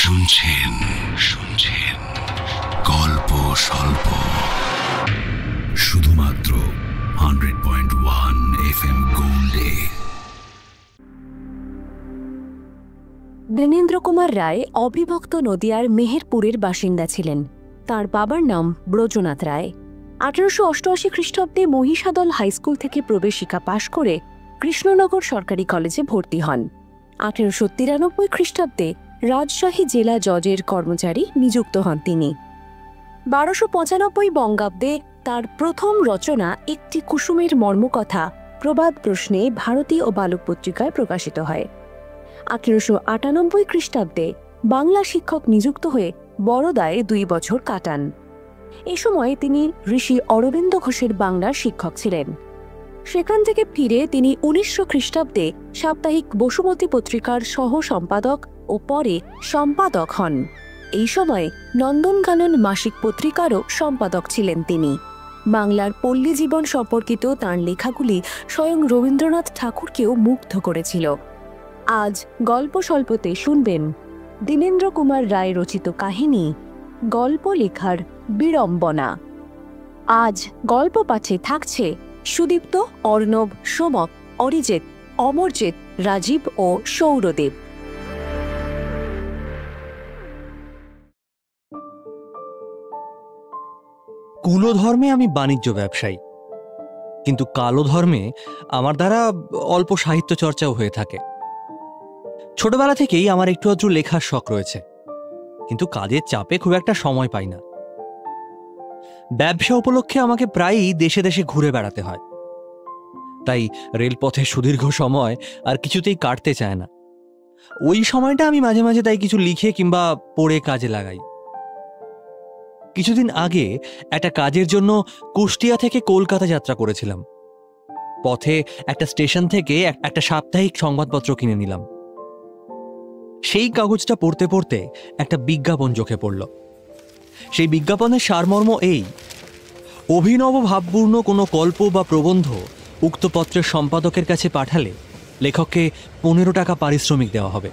শুনছেন শুনছেন গল্প স্বল্প, শুধুমাত্র 100.1 FM গোল্ডে। দীনেন্দ্র কুমার রায় অবিভক্ত নদিয়ার মেহেরপুরের বাসিন্দা ছিলেন। তার বাবার নাম ব্রজনাথ রায়। 1888 খ্রিস্টাব্দে মহিষাদল হাইস্কুল থেকে প্রবেশিকা পাশ করে কৃষ্ণনগর সরকারি কলেজে ভর্তি হন। 1893 খ্রিস্টাব্দে রাজশাহী জেলা জজের কর্মচারী নিযুক্ত হন তিনি। 1295 বঙ্গাব্দে তার প্রথম রচনা একটি কুসুমের মর্মকথা প্রবাদ প্রশ্নে ভারতী ও বালক পত্রিকায় প্রকাশিত হয়। 1898 খ্রিস্টাব্দে বাংলা শিক্ষক নিযুক্ত হয়ে বরোদায় 2 বছর কাটান। এ সময় তিনি ঋষি অরবিন্দ ঘোষের বাংলার শিক্ষক ছিলেন। সেখান থেকে ফিরে তিনি 1900 খ্রিস্টাব্দে সাপ্তাহিক বসুমতী পত্রিকার সহ সম্পাদক ও পরে সম্পাদক হন। এই সময় নন্দনকানন মাসিক পত্রিকারও সম্পাদক ছিলেন তিনি। বাংলার পল্লী জীবন সম্পর্কিত তাঁর লেখাগুলি স্বয়ং রবীন্দ্রনাথ ঠাকুরকেও মুগ্ধ করেছিল। আজ গল্প স্বল্পতে শুনবেন দীনেন্দ্র কুমার রায় রচিত কাহিনী গল্প লেখার বিড়ম্বনা। আজ গল্প পাঠে থাকছে সুদীপ্ত, অর্ণব, সোমক, অরিজিৎ, অমরজিৎ, রাজীব ও সৌরদেব। কুলধর্মে আমি বাণিজ্য ব্যবসায়ী, কিন্তু কালো ধর্মে আমার দ্বারা অল্প সাহিত্য চর্চাও হয়ে থাকে। ছোটবেলা থেকেই আমার একটু আধটু লেখার শখ রয়েছে, কিন্তু কাজের চাপে খুব একটা সময় পাই না। ব্যবসা উপলক্ষে আমাকে প্রায়ই দেশে দেশে ঘুরে বেড়াতে হয়, তাই রেলপথে সুদীর্ঘ সময় আর কিছুতেই কাটতে চায় না। ওই সময়টা আমি মাঝে মাঝে তাই কিছু লিখে কিংবা পড়ে কাজে লাগাই। কিছুদিন আগে একটা কাজের জন্য কুষ্টিয়া থেকে কলকাতা যাত্রা করেছিলাম। পথে একটা স্টেশন থেকে একটা সাপ্তাহিক সংবাদপত্র কিনে নিলাম। সেই কাগজটা পড়তে পড়তে একটা বিজ্ঞাপন চোখে পড়ল। সেই বিজ্ঞাপনের সারমর্ম এই: অভিনব ভাবপূর্ণ কোনো গল্প বা প্রবন্ধ উক্ত পত্রের সম্পাদকের কাছে পাঠালে লেখককে 15 টাকা পারিশ্রমিক দেওয়া হবে।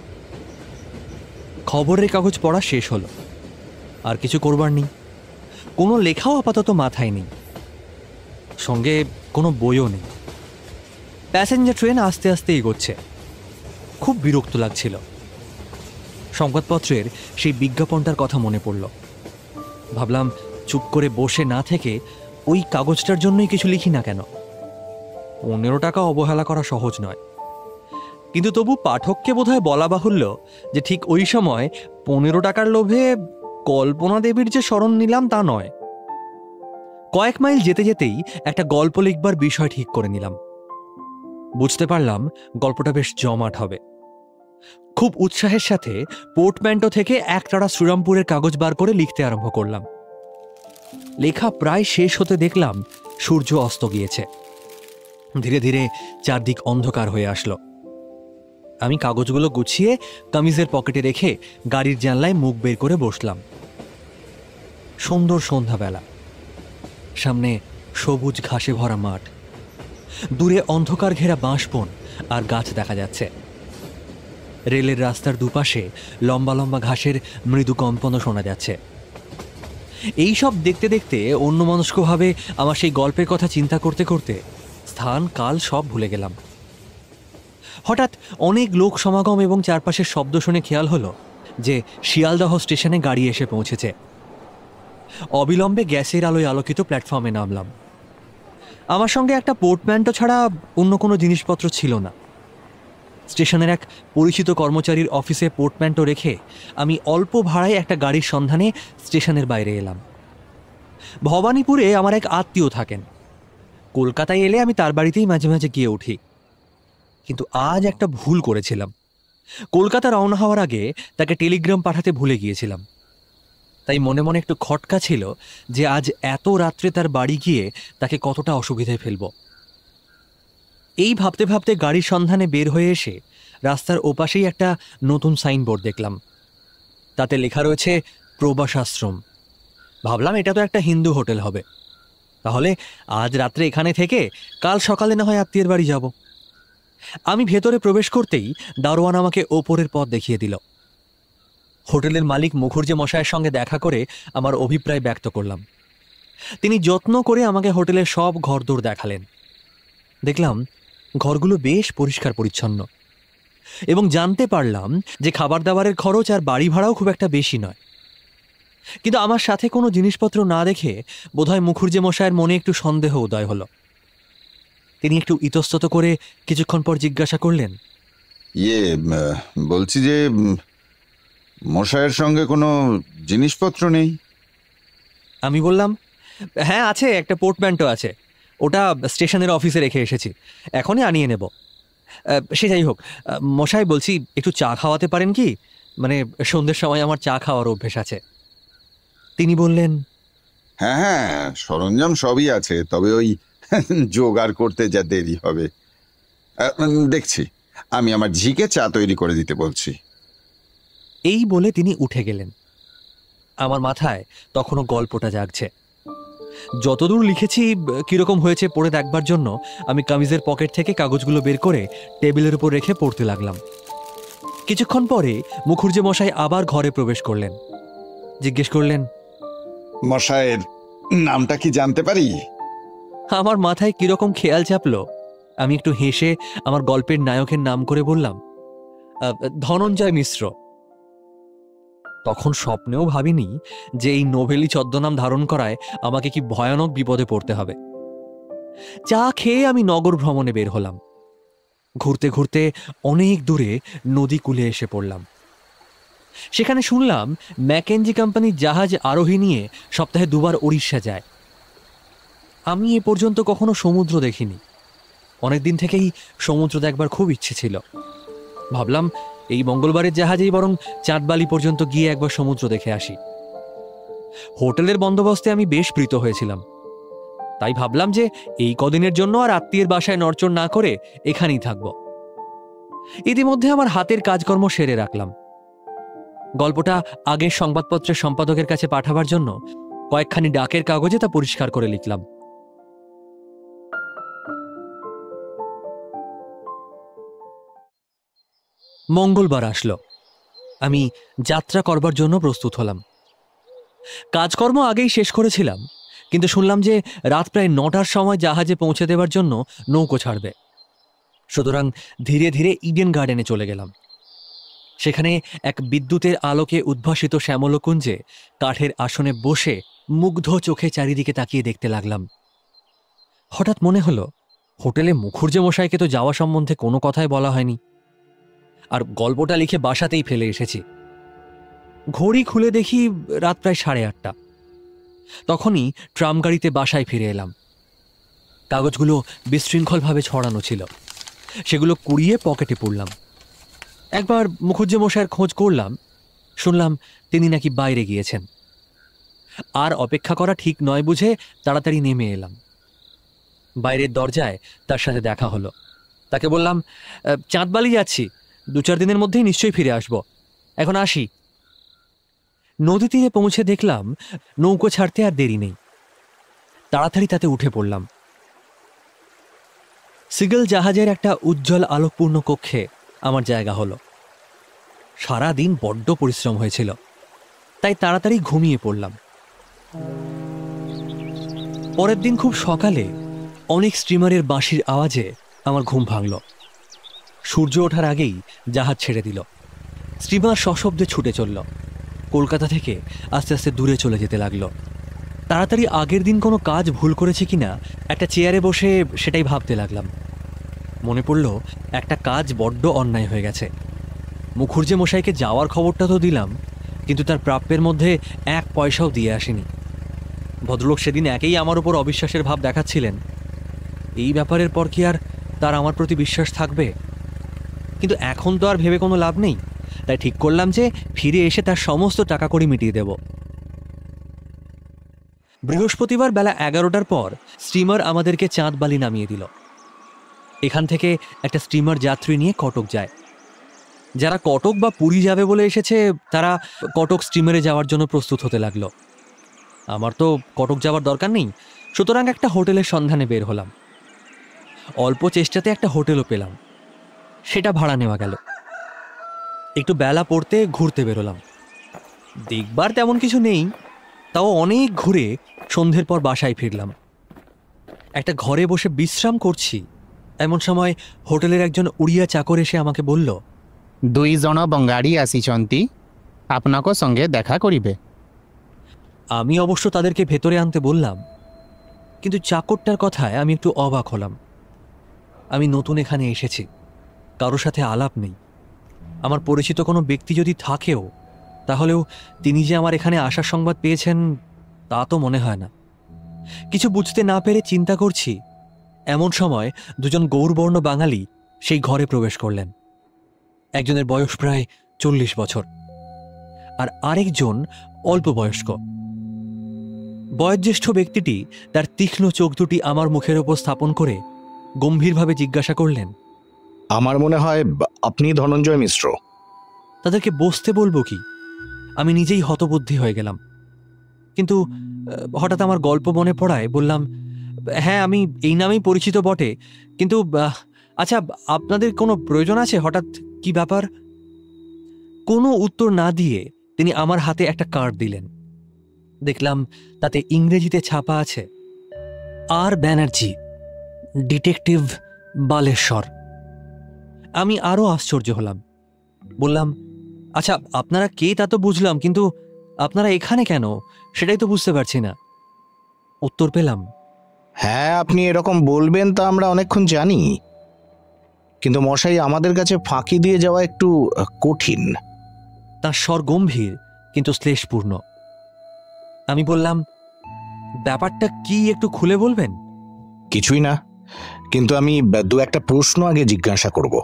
খবরের কাগজ পড়া শেষ হলো, আর কিছু করবার নেই। কোনো লেখাও আপাতত মাথায় নেই, সঙ্গে কোনো বইও নেই। প্যাসেঞ্জার ট্রেন আস্তে আস্তে এগোচ্ছে। খুব বিরক্ত লাগছিল। সংবাদপত্রের সেই বিজ্ঞাপনটার কথা মনে পড়ল। ভাবলাম চুপ করে বসে না থেকে ওই কাগজটার জন্যই কিছু লিখি না কেন। 15 টাকা অবহেলা করা সহজ নয়, কিন্তু তবু পাঠককে বোধহয় বলা বাহুল্য যে ঠিক ওই সময় 15 টাকার লোভে কল্পনা দেবীর যে শরণ নিলাম তা নয়। কয়েক মাইল যেতে যেতেই একটা গল্প লিখবার বিষয় ঠিক করে নিলাম। বুঝতে পারলাম গল্পটা বেশ জমাট হবে। খুব উৎসাহের সাথে পোর্টম্যান্টো থেকে একটানা শ্রীরামপুরের কাগজ বার করে লিখতে আরম্ভ করলাম। লেখা প্রায় শেষ হতে দেখলাম সূর্য অস্ত গিয়েছে। ধীরে ধীরে চারদিক অন্ধকার হয়ে আসলো। আমি কাগজগুলো গুছিয়ে কামিজের পকেটে রেখে গাড়ির জানলায় মুখ বের করে বসলাম। সুন্দর সন্ধ্যাবেলা, সামনে সবুজ ঘাসে ভরা মাঠ, দূরে অন্ধকার ঘেরা বাঁশবন আর গাছ দেখা যাচ্ছে। রেলের রাস্তার দুপাশে লম্বা লম্বা ঘাসের মৃদু কম্পনও শোনা যাচ্ছে। এই সব দেখতে দেখতে অন্যমনস্কভাবে আমার সেই গল্পের কথা চিন্তা করতে করতে স্থান কাল সব ভুলে গেলাম। হঠাৎ অনেক লোক সমাগম এবং চারপাশের শব্দ শুনে খেয়াল হলো যে শিয়ালদহ স্টেশনে গাড়ি এসে পৌঁছেছে। অবিলম্বে গ্যাসের আলোয় আলোকিত প্ল্যাটফর্মে নামলাম। আমার সঙ্গে একটা পোর্টম্যান্টো ছাড়া অন্য কোনো জিনিসপত্র ছিল না। স্টেশনের এক পরিচিত কর্মচারীর অফিসে পোর্টম্যান্টো রেখে আমি অল্প ভাড়ায় একটা গাড়ির সন্ধানে স্টেশনের বাইরে এলাম। ভবানীপুরে আমার এক আত্মীয় থাকেন। কলকাতায় এলে আমি তার বাড়িতেই মাঝে মাঝে গিয়ে উঠি, কিন্তু আজ একটা ভুল করেছিলাম। কলকাতা রওনা হওয়ার আগে তাকে টেলিগ্রাম পাঠাতে ভুলে গিয়েছিলাম। তাই মনে মনে একটু খটকা ছিল যে আজ এত রাত্রে তার বাড়ি গিয়ে তাকে কতটা অসুবিধায় ফেলব। এই ভাবতে ভাবতে গাড়ির সন্ধানে বের হয়ে এসে রাস্তার ওপাশেই একটা নতুন সাইনবোর্ড দেখলাম। তাতে লেখা রয়েছে প্রবাসাশ্রম। ভাবলাম এটা তো একটা হিন্দু হোটেল হবে, তাহলে আজ রাত্রে এখানে থেকে কাল সকালে না হয় আত্মীয়ের বাড়ি যাব। আমি ভেতরে প্রবেশ করতেই দারোয়ান আমাকে ওপরের পথ দেখিয়ে দিল। হোটেলের মালিক মুখুর্জি মশাইয়ের সঙ্গে দেখা করে আমার অভিপ্রায় ব্যক্ত করলাম। তিনি যত্ন করে আমাকে হোটেলের সব ঘরদোর দেখালেন। দেখলাম ঘরগুলো বেশ পরিষ্কার পরিচ্ছন্ন, এবং জানতে পারলাম যে খাবার দাবারের খরচ আর বাড়ি ভাড়াও খুব একটা বেশি নয়। কিন্তু আমার সাথে কোনো জিনিসপত্র না দেখে বোধহয় মুখুর্জি মশাইয়ের মনে একটু সন্দেহ উদয় হলো। তিনি একটু ইতস্তত করে কিছুক্ষণ পর জিজ্ঞাসা করলেন, বলছি যে মশাইয়ের সঙ্গে কোনো জিনিসপত্র নেই? আমি বললাম, হ্যাঁ আছে, একটা পোর্টম্যান্টো আছে, ওটা স্টেশনের অফিসে রেখে এসেছি, এখনই আনিয়ে নেব। সে যাই হোক, মশাই বলছি একটু চা খাওয়াতে পারেন কি? মানে সন্ধ্যের সময় আমার চা খাওয়ার অভ্যেস আছে। তিনি বললেন, হ্যাঁ হ্যাঁ, সরঞ্জাম সবই আছে, তবে ওই জোগাড় করতে যা দেরি হবে। দেখছি, আমি আমার ঝিকে চা তৈরি করে দিতে বলছি। এই বলে তিনি উঠে গেলেন। আমার মাথায় তখনও গল্পটা জাগছে। যতদূর লিখেছি কিরকম হয়েছে পড়ে দেখবার জন্য আমি কামিজের পকেট থেকে কাগজগুলো বের করে টেবিলের উপর রেখে পড়তে লাগলাম। কিছুক্ষণ পরে মুখুর্জি মশাই আবার ঘরে প্রবেশ করলেন। জিজ্ঞেস করলেন, মশাইয়ের নামটা কি জানতে পারি? আমার মাথায় কিরকম খেয়াল চাপলো। আমি একটু হেসে আমার গল্পের নায়কের নাম করে বললাম, ধনঞ্জয় মিশ্র। তখন স্বপ্নেও ভাবিনি যে এই নোভেলি ছদ্মনাম ধারণ করায় আমাকে কি ভয়ানক বিপদে পড়তে হবে। চা খেয়ে আমি নগর ভ্রমণে বের হলাম। ঘুরতে ঘুরতে অনেক দূরে নদী কূলে এসে পড়লাম। সেখানে শুনলাম ম্যাকেনজি কোম্পানির জাহাজ আরোহী নিয়ে সপ্তাহে 2 বার ওড়িশা যায়। আমি এ পর্যন্ত কখনো সমুদ্র দেখিনি। অনেকদিন থেকেই সমুদ্র দেখবার খুব ইচ্ছে ছিল। ভাবলাম এই মঙ্গলবারের জাহাজেই বরং চাঁদবালি পর্যন্ত গিয়ে একবার সমুদ্র দেখে আসি। হোটেলের বন্দোবস্তে আমি বেশ প্রীত হয়েছিলাম, তাই ভাবলাম যে এই কদিনের জন্য আর আত্মীয়ের বাসায় নড়চড় না করে এখানেই থাকব। ইতিমধ্যে আমার হাতের কাজকর্ম সেরে রাখলাম। গল্পটা আগের সংবাদপত্রের সম্পাদকের কাছে পাঠাবার জন্য কয়েকখানি ডাকের কাগজে তা পরিষ্কার করে লিখলাম। মঙ্গলবার আসলো। আমি যাত্রা করবার জন্য প্রস্তুত হলাম। কাজকর্ম আগেই শেষ করেছিলাম, কিন্তু শুনলাম যে রাত প্রায় 9টার সময় জাহাজে পৌঁছে দেবার জন্য নৌকো ছাড়বে। সুতরাং ধীরে ধীরে ইডেন গার্ডেনে চলে গেলাম। সেখানে এক বিদ্যুতের আলোকে উদ্ভাসিত শ্যামলকুঞ্জে কাঠের আসনে বসে মুগ্ধ চোখে চারিদিকে তাকিয়ে দেখতে লাগলাম। হঠাৎ মনে হলো, হোটেলে মুখুর্জি মশাইকে তো যাওয়া সম্বন্ধে কোনো কথাই বলা হয়নি, আর গল্পটা লিখে বাসাতেই ফেলে এসেছি। ঘড়ি খুলে দেখি রাত প্রায় 8:30। তখনই ট্রাম গাড়িতে বাসায় ফিরে এলাম। কাগজগুলো বিশৃঙ্খলভাবে ছড়ানো ছিল, সেগুলো কুড়িয়ে পকেটে পুরলাম। একবার মুখুর্জি মশাইয়ের খোঁজ করলাম, শুনলাম তিনি নাকি বাইরে গিয়েছেন। আর অপেক্ষা করা ঠিক নয় বুঝে তাড়াতাড়ি নেমে এলাম। বাইরের দরজায় তার সাথে দেখা হলো। তাকে বললাম, চাঁদবালি যাচ্ছি, 2-4 দিনের মধ্যেই নিশ্চয়ই ফিরে আসব, এখন আসি। নদী তীরে পৌঁছে দেখলাম নৌকো ছাড়তে আর দেরি নেই। তাড়াতাড়ি তাতে উঠে পড়লাম। সিগল জাহাজের একটা উজ্জ্বল আলোকপূর্ণ কক্ষে আমার জায়গা হলো। সারা দিন বড্ড পরিশ্রম হয়েছিল, তাই তাড়াতাড়ি ঘুমিয়ে পড়লাম। পরের দিন খুব সকালে অনেক স্টিমারের বাঁশির আওয়াজে আমার ঘুম ভাঙল। সূর্য ওঠার আগেই জাহাজ ছেড়ে দিল। স্টিমার সশব্দে ছুটে চলল। কলকাতা থেকে আস্তে আস্তে দূরে চলে যেতে লাগলো। তাড়াতাড়ি আগের দিন কোনো কাজ ভুল করেছি কিনা একটা চেয়ারে বসে সেটাই ভাবতে লাগলাম। মনে পড়ল একটা কাজ বড্ড অন্যায় হয়ে গেছে। মুখুর্জি মশাইকে যাওয়ার খবরটা তো দিলাম, কিন্তু তার প্রাপ্যের মধ্যে 1 পয়সাও দিয়ে আসেনি। ভদ্রলোক সেদিন একেই আমার উপর অবিশ্বাসের ভাব দেখাচ্ছিলেন। এই ব্যাপারের পর কি আর তার আমার প্রতি বিশ্বাস থাকবে? কিন্তু এখন তো আর ভেবে কোনো লাভ নেই, তাই ঠিক করলাম যে ফিরে এসে তার সমস্ত টাকা কড়ি মিটিয়ে দেব। বৃহস্পতিবার বেলা 11টার পর স্টিমার আমাদেরকে চাঁদবালি নামিয়ে দিল। এখান থেকে একটা স্টিমার যাত্রী নিয়ে কটক যায়। যারা কটক বা পুরী যাবে বলে এসেছে তারা কটক স্টিমারে যাওয়ার জন্য প্রস্তুত হতে লাগলো। আমার তো কটক যাওয়ার দরকার নেই, সুতরাং একটা হোটেলের সন্ধানে বের হলাম। অল্প চেষ্টাতে একটা হোটেলও পেলাম, সেটা ভাড়া নেওয়া গেল। একটু বেলা পড়তে ঘুরতে বেরোলাম। দেখবার তেমন কিছু নেই, তাও অনেক ঘুরে সন্ধ্যের পর বাসায় ফিরলাম। একটা ঘরে বসে বিশ্রাম করছি, এমন সময় হোটেলের একজন উড়িয়া চাকর এসে আমাকে বলল, 2 জন বঙ্গাড়ী আসিছন্তি, আপনাকে সঙ্গে দেখা করিবে। আমি অবশ্য তাদেরকে ভেতরে আনতে বললাম, কিন্তু চাকরটার কথায় আমি একটু অবাক হলাম। আমি নতুন এখানে এসেছি, কারোর সাথে আলাপ নেই। আমার পরিচিত কোনো ব্যক্তি যদি থাকেও, তাহলেও তিনি যে আমার এখানে আসার সংবাদ পেয়েছেন তা তো মনে হয় না। কিছু বুঝতে না পেরে চিন্তা করছি, এমন সময় 2 জন গৌরবর্ণ বাঙালি সেই ঘরে প্রবেশ করলেন। একজনের বয়স প্রায় 40 বছর, আর আরেকজন অল্প বয়স্ক। বয়োজ্যেষ্ঠ ব্যক্তিটি তার তীক্ষ্ণ চোখ দুটি আমার মুখের ওপর স্থাপন করে গম্ভীরভাবে জিজ্ঞাসা করলেন, আমার মনে হয় আপনি ধনঞ্জয় মিশ্র। তাদেরকে বসতে বলবো কি? আমি নিজেই হতবুদ্ধি হয়ে গেলাম। কিন্তু হঠাৎ আমার গল্প মনে পড়ায় বললাম, হ্যাঁ, আমি এই নামেই পরিচিত বটে, কিন্তু আচ্ছা, আপনাদের কোনো প্রয়োজন আছে? হঠাৎ কি ব্যাপার? কোনো উত্তর না দিয়ে তিনি আমার হাতে একটা কার্ড দিলেন। দেখলাম তাতে ইংরেজিতে ছাপা আছে, আর ব্যানার্জি, ডিটেকটিভ, বালেশ্বর। আমি আরও আশ্চর্য হলাম। বললাম, আচ্ছা, আপনারা কে তা তো বুঝলাম, কিন্তু আপনারা এখানে কেন সেটাই তো বুঝতে পারছি না। উত্তর পেলাম, হ্যাঁ, আপনি এরকম বলবেন তা আমরা অনেকক্ষণ জানি, কিন্তু মশাই আমাদের কাছে ফাঁকি দিয়ে যাওয়া একটু কঠিন। তার স্বর গম্ভীর কিন্তু শ্লেষপূর্ণ। আমি বললাম, ব্যাপারটা কি একটু খুলে বলবেন? কিছুই না, কিন্তু আমি 2-1টা প্রশ্ন আগে জিজ্ঞাসা করব।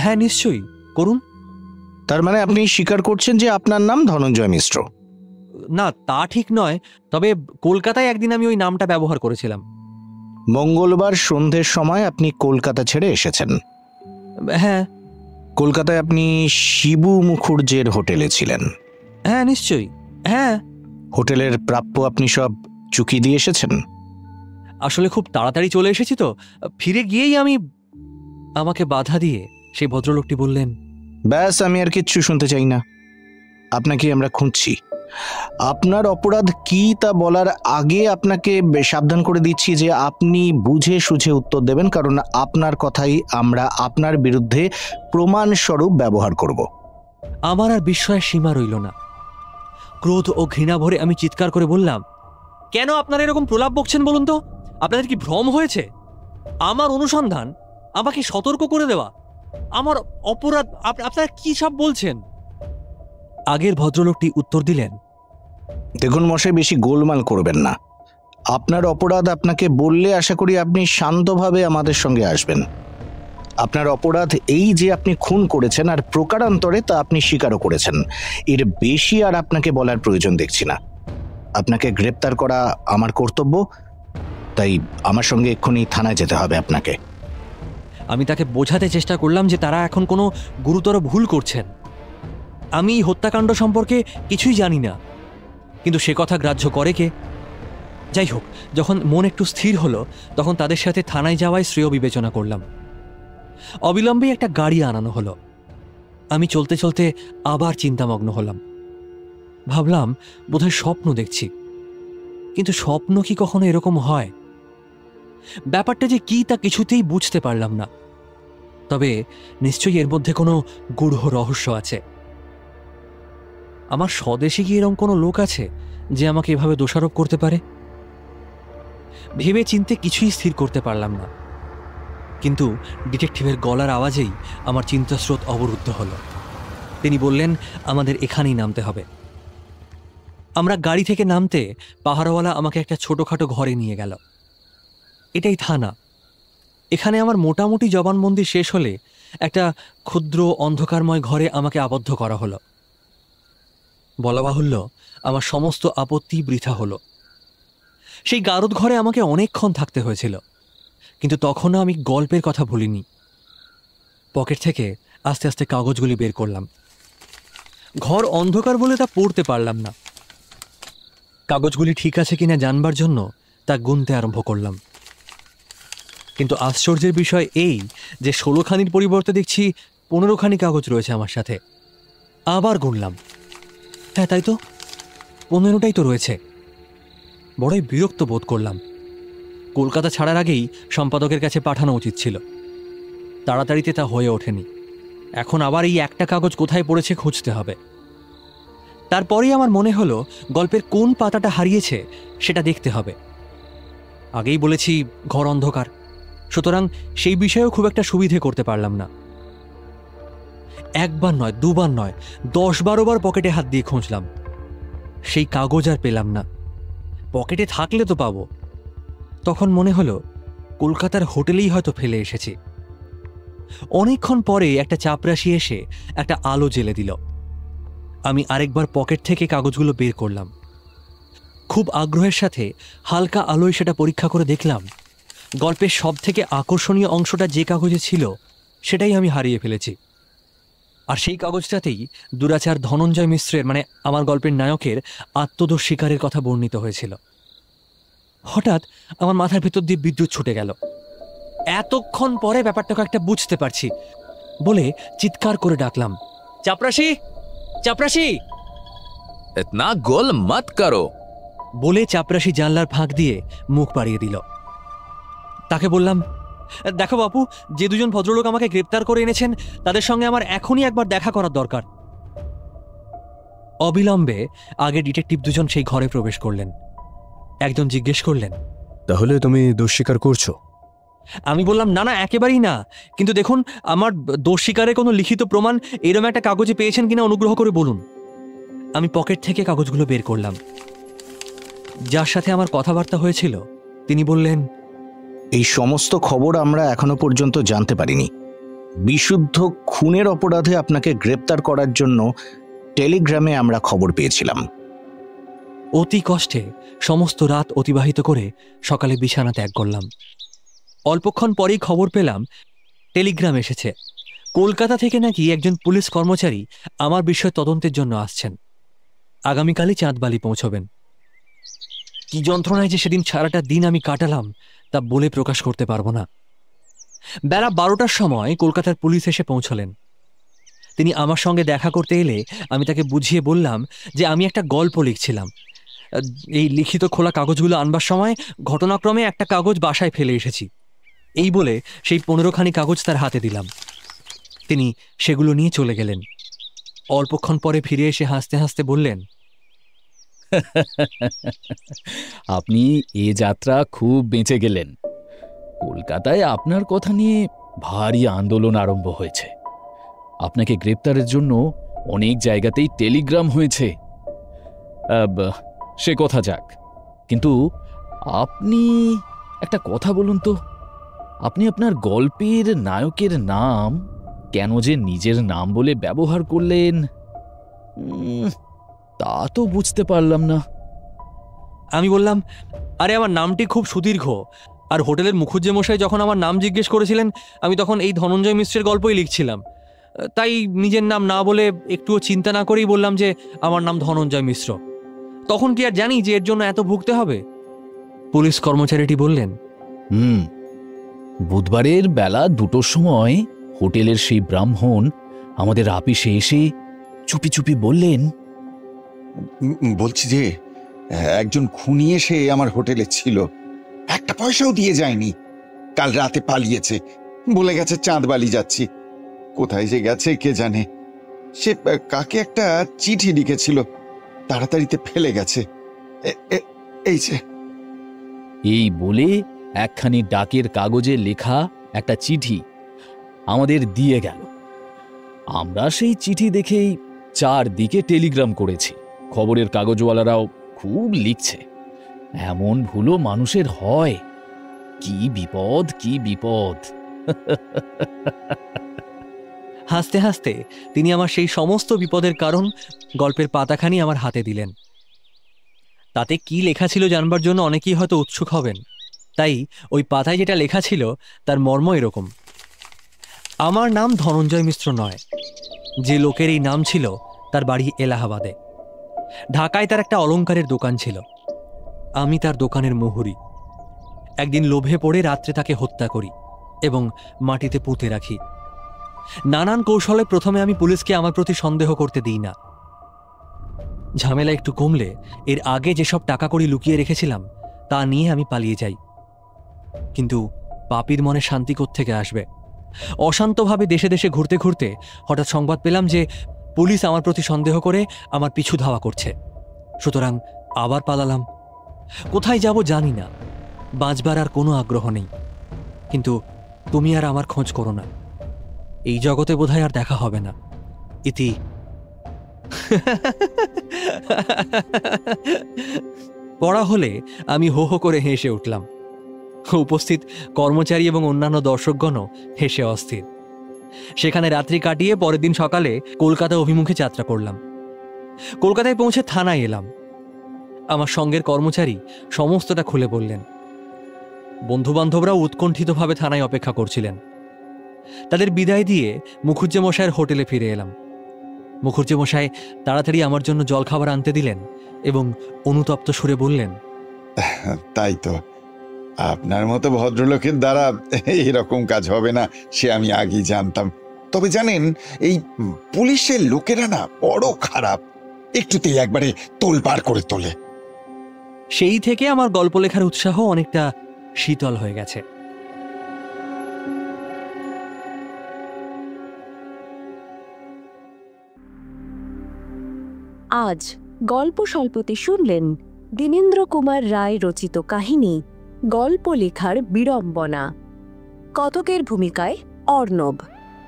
হ্যাঁ, নিশ্চয়ই করুন। তার মানে আপনি স্বীকার করছেন যে আপনার নাম ধনঞ্জয় মিশ্র? না, তা ঠিক নয়, তবে কলকাতায় একদিন আমি ওই নামটা ব্যবহার করেছিলাম। মঙ্গলবার সন্ধ্যের সময় আপনি কলকাতা ছেড়ে এসেছেন? হ্যাঁ। কলকাতায় আপনি শিবু মুখুর্জের হোটেলে ছিলেন? হ্যাঁ, নিশ্চয়ই। হ্যাঁ। হোটেলের প্রাপ্য আপনি সব চুকিয়ে দিয়ে এসেছেন? আসলে খুব তাড়াতাড়ি চলে এসেছি তো, ফিরে গিয়েই আমাকে বাধা দিয়ে সেই ভদ্রলোকটি বললেন, ব্যাস, আমি আর কিচ্ছু শুনতে চাই না। আপনাকে আমরা খুঁজছি। আপনার অপরাধ কি তা বলার আগে আপনাকে সাবধান করে দিচ্ছি যে আপনি বুঝে সুঝে উত্তর দেবেন, কারণ আপনার কথাই আমরা আপনার বিরুদ্ধে প্রমাণস্বরূপ ব্যবহার করব। আমার আর বিস্ময়ের সীমা রইল না। ক্রোধ ও ঘৃণা ভরে আমি চিৎকার করে বললাম, কেন আপনারা এরকম প্রলাপ বকছেন বলুন তো? আপনাদের কি ভ্রম হয়েছে? আমার অনুসন্ধান, আমাকে সতর্ক করে দেওয়া, আমার অপরাধ, আপনারা কি সব বলছেন? আগের ভদ্রলোকটি উত্তর দিলেন, দেখুন মশাই, বেশি গোলমাল করবেন না। আপনার অপরাধ আপনাকে বললে আশা করি আপনি শান্তভাবে আমাদের সঙ্গে আসবেন। আপনার অপরাধ এই যে আপনি খুন করেছেন, আর প্রকারান্তরে তা আপনি স্বীকারও করেছেন। এর বেশি আর আপনাকে বলার প্রয়োজন দেখছি না। আপনাকে গ্রেপ্তার করা আমার কর্তব্য, তাই আমার সঙ্গে এক্ষুনি থানায় যেতে হবে আপনাকে। আমি তাকে বোঝাতে চেষ্টা করলাম যে তারা এখন কোনো গুরুতর ভুল করছেন। আমি এই হত্যাকাণ্ড সম্পর্কে কিছুই জানি না, কিন্তু সে কথা গ্রাহ্য করে কে? যাই হোক, যখন মন একটু স্থির হলো, তখন তাদের সাথে থানায় যাওয়ায় শ্রেয় বিবেচনা করলাম। অবিলম্বে একটা গাড়ি আনানো হলো। আমি চলতে চলতে আবার চিন্তামগ্ন হলাম। ভাবলাম বোধহয় স্বপ্ন দেখছি, কিন্তু স্বপ্ন কি কখনো এরকম হয়? ব্যাপারটা যে কি তা কিছুতেই বুঝতে পারলাম না। তবে নিশ্চয়ই এর মধ্যে কোনো গূঢ় রহস্য আছে। আমার স্বদেশে কি এরকম কোনো লোক আছে যে আমাকে এভাবে দোষারোপ করতে পারে? ভেবে চিন্তে কিছুই স্থির করতে পারলাম না, কিন্তু ডিটেকটিভের গলার আওয়াজেই আমার চিন্তাস্রোত অবরুদ্ধ হলো। তিনি বললেন, আমাদের এখানেই নামতে হবে। আমরা গাড়ি থেকে নামতে পাহাড়ওয়ালা আমাকে একটা ছোটখাটো ঘরে নিয়ে গেল। এটাই থানা। এখানে আমার মোটামুটি জবানবন্দি শেষ হলে একটা ক্ষুদ্র অন্ধকারময় ঘরে আমাকে আবদ্ধ করা হলো। বলা বাহুল্য, আমার সমস্ত আপত্তি বৃথা হলো। সেই গারদ ঘরে আমাকে অনেকক্ষণ থাকতে হয়েছিল, কিন্তু তখনও আমি গল্পের কথা ভুলিনি। পকেট থেকে আস্তে আস্তে কাগজগুলি বের করলাম। ঘর অন্ধকার বলে তা পড়তে পারলাম না। কাগজগুলি ঠিক আছে কিনা জানবার জন্য তা গুনতে আরম্ভ করলাম। কিন্তু আশ্চর্যের বিষয় এই যে 16খানির পরিবর্তে দেখছি 15খানি কাগজ রয়েছে আমার সাথে। আবার গুনলাম, হ্যাঁ তাই তো, 15টাই তো রয়েছে। বড়ই বিরক্ত বোধ করলাম। কলকাতা ছাড়ার আগেই সম্পাদকের কাছে পাঠানো উচিত ছিল, তাড়াতাড়িতে তা হয়ে ওঠেনি। এখন আবার এই একটা কাগজ কোথায় পড়েছে খুঁজতে হবে। তারপরেই আমার মনে হলো গল্পের কোন পাতাটা হারিয়েছে সেটা দেখতে হবে। আগেই বলেছি ঘর অন্ধকার, সুতরাং সেই বিষয়েও খুব একটা সুবিধে করতে পারলাম না। একবার নয়, দুবার নয়, 10-12 বার পকেটে হাত দিয়ে খুঁজলাম, সেই কাগজ আর পেলাম না। পকেটে থাকলে তো পাবো। তখন মনে হলো কলকাতার হোটেলেই হয়তো ফেলে এসেছি। অনেকক্ষণ পরে একটা চাপরাশি এসে একটা আলো জ্বেলে দিল। আমি আরেকবার পকেট থেকে কাগজগুলো বের করলাম। খুব আগ্রহের সাথে হালকা আলোয় সেটা পরীক্ষা করে দেখলাম গল্পের সব থেকে আকর্ষণীয় অংশটা যে কাগজে ছিল সেটাই আমি হারিয়ে ফেলেছি। আর সেই কাগজটাতেই দুরাচার ধনঞ্জয় মিশ্রের, মানে আমার গল্পের নায়কের আত্মদোষ স্বীকারের কথা বর্ণিত হয়েছিল। হঠাৎ আমার মাথার ভেতর দিয়ে বিদ্যুৎ ছুটে গেল। এতক্ষণ পরে ব্যাপারটাকে একটা বুঝতে পারছি বলে চিৎকার করে ডাকলাম, চাপরাশি, চাপরাশি! इतना गोल मत करो। বলে চাপরাশি জানলার ফাঁক দিয়ে মুখ বাড়িয়ে দিল। তাকে বললাম, দেখো বাপু, যে দুজন ভদ্রলোক আমাকে গ্রেপ্তার করে এনেছেন তাদের সঙ্গে আমার এখনই একবার দেখা করার দরকার। অবিলম্বে আগে ডিটেকটিভ দুজন সেই ঘরে প্রবেশ করলেন। একজন জিজ্ঞেস করলেন, তাহলে তুমি দোষ স্বীকার করছো? আমি বললাম, না না, একেবারেই না, কিন্তু দেখুন আমার দোষ স্বীকারের কোনো লিখিত প্রমাণ এরম একটা কাগজে পেয়েছেন কিনা অনুগ্রহ করে বলুন। আমি পকেট থেকে কাগজগুলো বের করলাম। যার সাথে আমার কথাবার্তা হয়েছিল তিনি বললেন, এই সমস্ত খবর আমরা এখনো পর্যন্ত জানতে পারিনি। বিশুদ্ধ খুনের অপরাধে আপনাকে গ্রেপ্তার করার জন্য টেলিগ্রামে আমরা খবর পেয়েছিলাম। অতি কষ্টে সমস্ত রাত অতিবাহিত করে সকালে বিছানা ত্যাগ করলাম। অল্পক্ষণ পরেই খবর পেলাম টেলিগ্রাম এসেছে। কলকাতা থেকে নাকি একজন পুলিশ কর্মচারী আমার বিষয়ে তদন্তের জন্য আসছেন। আগামীকালই চাঁদবালি পৌঁছবেন। কি যন্ত্রণায় যে সেদিন সারাটা দিন আমি কাটালাম তা বলে প্রকাশ করতে পারবো না। বেলা 12টার সময় কলকাতার পুলিশ এসে পৌঁছলেন। তিনি আমার সঙ্গে দেখা করতে এলে আমি তাকে বুঝিয়ে বললাম যে আমি একটা গল্প লিখছিলাম। এই লিখিত খোলা কাগজগুলো আনবার সময় ঘটনাক্রমে একটা কাগজ বাসায় ফেলে এসেছি। এই বলে সেই 15খানি কাগজ তার হাতে দিলাম। তিনি সেগুলো নিয়ে চলে গেলেন। অল্পক্ষণ পরে ফিরে এসে হাসতে হাসতে বললেন, আপনি এ যাত্রা খুব বেঁচে গেলেন। কলকাতায় আপনার কথা নিয়ে ভারী আন্দোলন আরম্ভ হয়েছে। আপনাকে গ্রেপ্তারের জন্য অনেক জায়গাতেই টেলিগ্রাম হয়েছে। সে কথা যাক, কিন্তু আপনি একটা কথা বলুন তো, আপনি আপনার গল্পের নায়কের নাম কেন যে নিজের নাম বলে ব্যবহার করলেন তা তো বুঝতে পারলাম না। আমি বললাম, আরে আমার নামটি খুব সুদীর্ঘ, আর হোটেলের মুখুজ্জে মশাই যখন আমার নাম জিজ্ঞেস করেছিলেন আমি তখন এই ধনঞ্জয় মিশ্রের গল্পই লিখছিলাম। তাই নিজের নাম না বলে একটুও চিন্তা না করেই বললাম যে আমার নাম ধনঞ্জয় মিশ্র। তখন কি আর জানি যে এর জন্য এত ভুগতে হবে? পুলিশ কর্মচারীটি বললেন, বুধবারের বেলা 2টোর সময় হোটেলের সেই ব্রাহ্মণ আমাদের আপিসে এসে চুপি চুপি বললেন, বলছি যে একজন খুনি এসে আমার হোটেলে ছিল, একটা পয়সাও দিয়ে যায়নি। কাল রাতে পালিয়েছে, বলে গেছে চাঁদবালি যাচ্ছি। কোথায় যে গেছে কে জানে। সে কাকে একটা চিঠি লিখেছিল, তাড়াতাড়িতে ফেলে গেছে। এই যে। এই বলে একখানি ডাকের কাগজে লেখা একটা চিঠি আমাদের দিয়ে গেল। আমরা সেই চিঠি দেখেই চারদিকে টেলিগ্রাম করেছি। খবরের কাগজওয়ালারাও খুব লিখছে। এমন ভুলও মানুষের হয়। কি বিপদ, কি বিপদ। হাসতে হাসতে তিনি আমার সেই সমস্ত বিপদের কারণ গল্পের পাতাখানি আমার হাতে দিলেন। তাতে কি লেখা ছিল জানবার জন্য অনেকেই হয়তো উৎসুক হবেন, তাই ওই পাতায় যেটা লেখা ছিল তার মর্ম এরকম: আমার নাম ধনঞ্জয় মিশ্র নয়। যে লোকের এই নাম ছিল তার বাড়ি এলাহাবাদে। ঢাকায় তার একটা অলংকারের দোকান ছিল। আমি তার দোকানের মুহুরি। একদিন লোভে পড়ে রাত্রে তাকে হত্যা করি এবং মাটিতে পুঁতে রাখি। নানান কৌশলে প্রথমে আমি পুলিশকে আমার প্রতি সন্দেহ করতে দিই না। ঝামেলা একটু কমলে এর আগে যেসব টাকা কড়ি লুকিয়ে রেখেছিলাম তা নিয়ে আমি পালিয়ে যাই। কিন্তু পাপির মনে শান্তি কোত্থেকে আসবে? অশান্তভাবে দেশে দেশে ঘুরতে ঘুরতে হঠাৎ সংবাদ পেলাম যে পুলিশ আমার প্রতি সন্দেহ করে আমার পিছু ধাওয়া করছে। সুতরাং আবার পালালাম। কোথায় যাব জানি না, বাঁচবার আর কোনো আগ্রহ নেই। কিন্তু তুমি আর আমার খোঁজ করো না, এই জগতে বোধহয় আর দেখা হবে না। ইতি। পড়া হলে আমি হো হো করে হেসে উঠলাম। উপস্থিত কর্মচারী এবং অন্যান্য দর্শকগণও হেসে অস্থির। সেখানে রাত্রি কাটিয়ে পরের দিন সকালে কলকাতা অভিমুখে যাত্রা করলাম। কলকাতায় পৌঁছে থানায় এলাম। আমার সঙ্গের কর্মচারী সমস্তটা খুলে বললেন। বন্ধুবান্ধবরাও উৎকণ্ঠিতভাবে থানায় অপেক্ষা করছিলেন। তাদের বিদায় দিয়ে মুখুজ্জে মশাইয়ের হোটেলে ফিরে এলাম। মুখুজ্জে মশাই তাড়াতাড়ি আমার জন্য জলখাবার আনতে দিলেন এবং অনুতপ্ত সুরে বললেন, তাই তো, আপনার মতো ভদ্রলোকের দ্বারা এরকম কাজ হবে না সে আমি আগেই জানতাম। তবে জানেন, এই পুলিশের লোকেরা না বড় খারাপ, একটুতেই একবারে তোলপাড় করে তোলে। সেই থেকে আমার গল্প লেখার উৎসাহ অনেকটা শীতল হয়ে গেছে। আজ গল্প স্বল্পতে শুনলেন দীনেন্দ্র কুমার রায় রচিত কাহিনী গল্প লেখার বিড়ম্বনা। কতকের ভূমিকায় অর্ণব,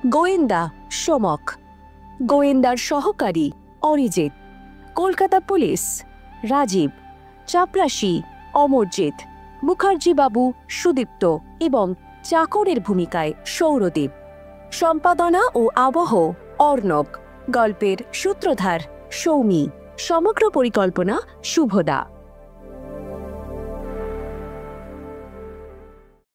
গোয়েন্দা সোমক, গোয়েন্দার সহকারী অরিজিৎ, কলকাতা পুলিশ রাজীব, চাপরাশি অমরজিৎ, মুখার্জি বাবু সুদীপ্ত এবং চাকরের ভূমিকায় সৌরদীপ। সম্পাদনা ও আবহ অর্ণব, গল্পের সূত্রধার সৌমি, সমগ্র পরিকল্পনা শুভদা।